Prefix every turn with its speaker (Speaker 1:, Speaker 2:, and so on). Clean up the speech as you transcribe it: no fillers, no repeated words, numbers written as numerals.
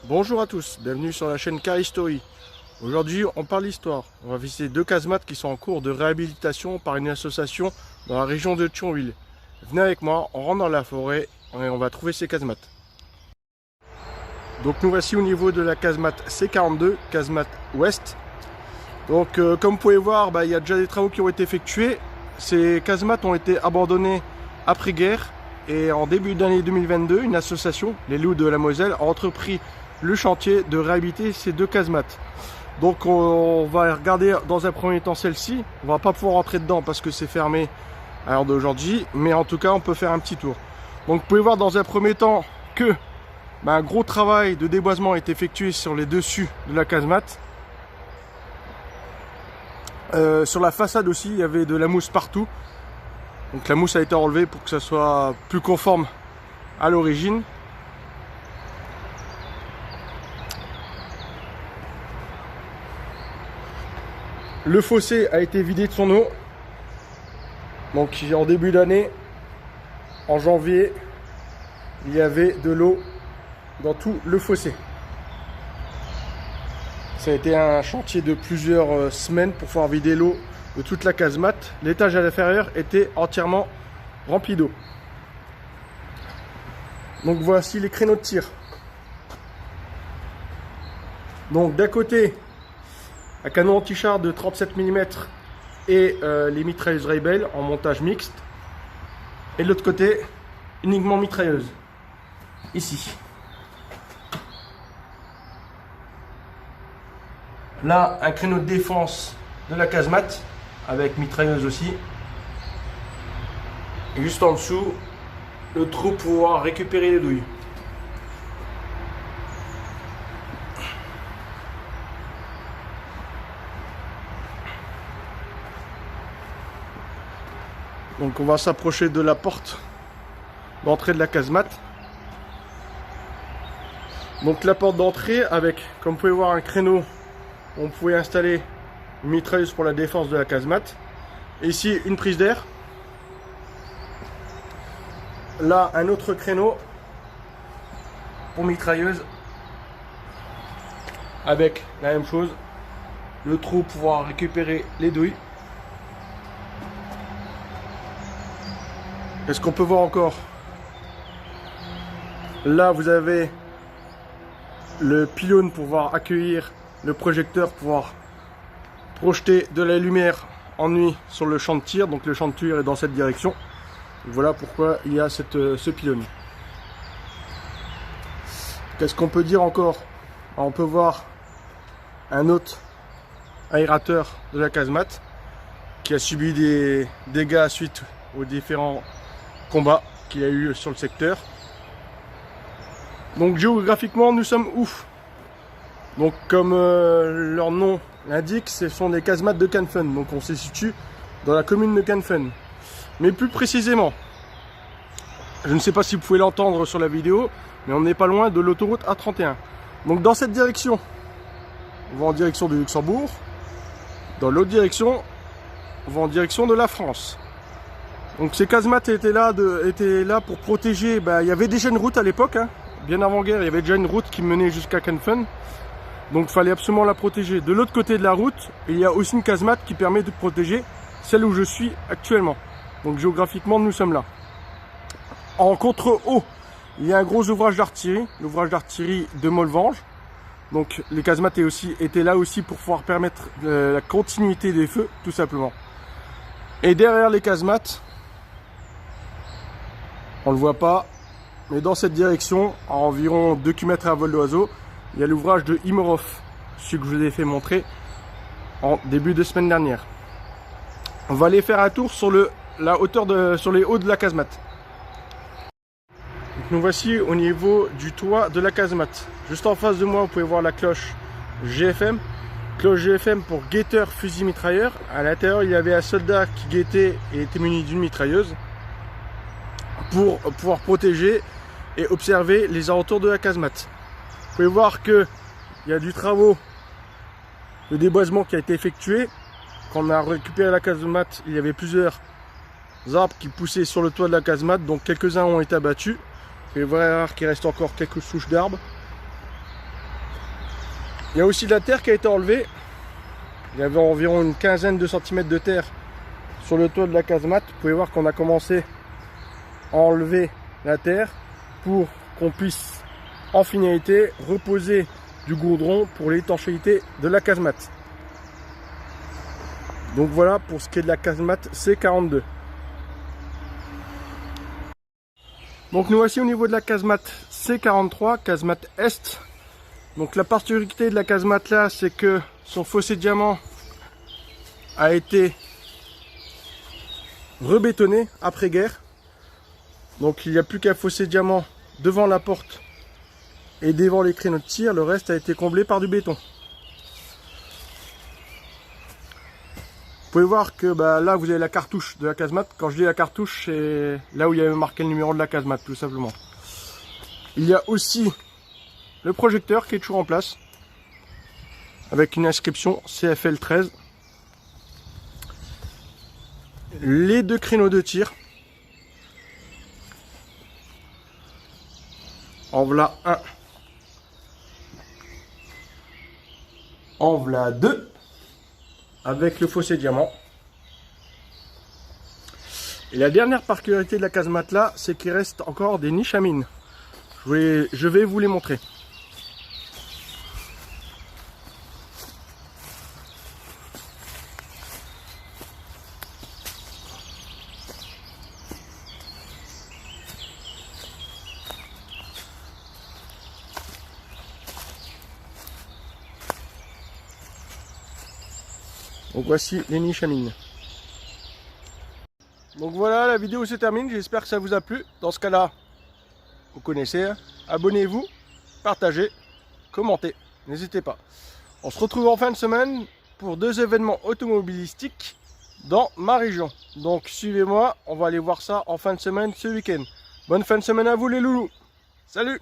Speaker 1: Bonjour à tous, bienvenue sur la chaîne Car History. Aujourd'hui, on parle histoire. On va visiter deux casemates qui sont en cours de réhabilitation par une association dans la région de Thionville. Venez avec moi, on rentre dans la forêt et on va trouver ces casemates. Donc nous voici au niveau de la casemate C42, casemate ouest. Donc comme vous pouvez voir, il y a déjà des travaux qui ont été effectués. Ces casemates ont été abandonnées après-guerre et en début d'année 2022, une association, les Loups de la Moselle, a entrepris le chantier de réhabiliter ces deux casemates. Donc on va regarder dans un premier temps celle-ci. On va pas pouvoir rentrer dedans parce que c'est fermé à l'heure d'aujourd'hui, mais en tout cas on peut faire un petit tour. Donc vous pouvez voir dans un premier temps que un gros travail de déboisement est effectué sur les dessus de la casemate. Sur la façade aussi, il y avait de la mousse partout. Donc la mousse a été enlevée pour que ça soit plus conforme à l'origine. Le fossé a été vidé de son eau. Donc en début d'année, en janvier, il y avait de l'eau dans tout le fossé. Ça a été un chantier de plusieurs semaines pour pouvoir vider l'eau de toute la casemate. L'étage à l'intérieur était entièrement rempli d'eau. Donc voici les créneaux de tir. Donc d'un côté, un canon anti-char de 37 mm et les mitrailleuses Rebel en montage mixte. Et de l'autre côté, uniquement mitrailleuse. Ici. Là, un créneau de défense de la casemate avec mitrailleuse aussi. Et juste en dessous, le trou pour pouvoir récupérer les douilles. Donc on va s'approcher de la porte d'entrée de la casemate. Donc la porte d'entrée avec, comme vous pouvez voir, un créneau. On pouvait installer une mitrailleuse pour la défense de la casemate. Et ici, une prise d'air. Là, un autre créneau pour mitrailleuse. Avec la même chose. Le trou pour pouvoir récupérer les douilles. Qu'est-ce qu'on peut voir encore? Là, vous avez le pylône pour pouvoir accueillir le projecteur, pour pouvoir projeter de la lumière en nuit sur le champ de tir. Donc le champ de tir est dans cette direction. Voilà pourquoi il y a ce pylône. Qu'est-ce qu'on peut dire encore? Alors, on peut voir un autre aérateur de la casemate qui a subi des dégâts suite aux différents combats qu'il y a eu sur le secteur. Donc géographiquement, nous sommes ouf. Donc comme leur nom l'indique, ce sont des casemates de Canfin. Donc on se situe dans la commune de Canfin. Mais plus précisément, je ne sais pas si vous pouvez l'entendre sur la vidéo, mais on n'est pas loin de l'autoroute A31. Donc dans cette direction, on va en direction du Luxembourg. Dans l'autre direction, on va en direction de la France. Donc ces casemates étaient là pour protéger. Il y avait déjà une route à l'époque, bien avant guerre, il y avait déjà une route qui menait jusqu'à Canfin. Donc il fallait absolument la protéger. De l'autre côté de la route, il y a aussi une casemate qui permet de protéger celle où je suis actuellement. Donc géographiquement, nous sommes là. En contre-haut, il y a un gros ouvrage d'artillerie, l'ouvrage d'artillerie de Molvange. Donc les casemates étaient là aussi pour pouvoir permettre la continuité des feux, tout simplement. Et derrière les casemates, on ne le voit pas, mais dans cette direction, à environ 2 km à vol d'oiseau, il y a l'ouvrage de Imorov, celui que je vous ai fait montrer en début de semaine dernière. On va aller faire un tour sur sur les hauts de la casemate. Donc nous voici au niveau du toit de la casemate. Juste en face de moi, vous pouvez voir la cloche GFM. Cloche GFM pour guetteur fusil mitrailleur. À l'intérieur, il y avait un soldat qui guettait et était muni d'une mitrailleuse pour pouvoir protéger et observer les alentours de la casemate. Vous pouvez voir qu'il y a du travaux de déboisement qui a été effectué. Quand on a récupéré la casemate, il y avait plusieurs arbres qui poussaient sur le toit de la casemate, donc quelques-uns ont été abattus. Vous pouvez voir qu'il reste encore quelques souches d'arbres. Il y a aussi de la terre qui a été enlevée. Il y avait environ une quinzaine de centimètres de terre sur le toit de la casemate. Vous pouvez voir qu'on a commencé à enlever la terre pour qu'on puisse en finalité reposer du goudron pour l'étanchéité de la casemate. Donc voilà pour ce qui est de la casemate C42. Donc nous voici au niveau de la casemate C43, casemate Est. Donc la particularité de la casemate là, c'est que son fossé diamant a été rebétonné après-guerre. Donc il n'y a plus qu'un fossé diamant devant la porte et devant les créneaux de tir. Le reste a été comblé par du béton. Vous pouvez voir que là vous avez la cartouche de la casemate. Quand je dis la cartouche, c'est là où il y avait marqué le numéro de la casemate, tout simplement. Il y a aussi le projecteur qui est toujours en place avec une inscription CFL 13. Les deux créneaux de tir. En voilà un. En voilà deux. Avec le fossé diamant. Et la dernière particularité de la casemate là, c'est qu'il reste encore des niches à mine. Je vais vous les montrer. Donc voici les niches à mine. Donc voilà, la vidéo se termine, j'espère que ça vous a plu. Dans ce cas-là, vous connaissez, hein, abonnez-vous, partagez, commentez, n'hésitez pas. On se retrouve en fin de semaine pour 2 événements automobilistiques dans ma région. Donc suivez-moi, on va aller voir ça en fin de semaine ce week-end. Bonne fin de semaine à vous les loulous. Salut!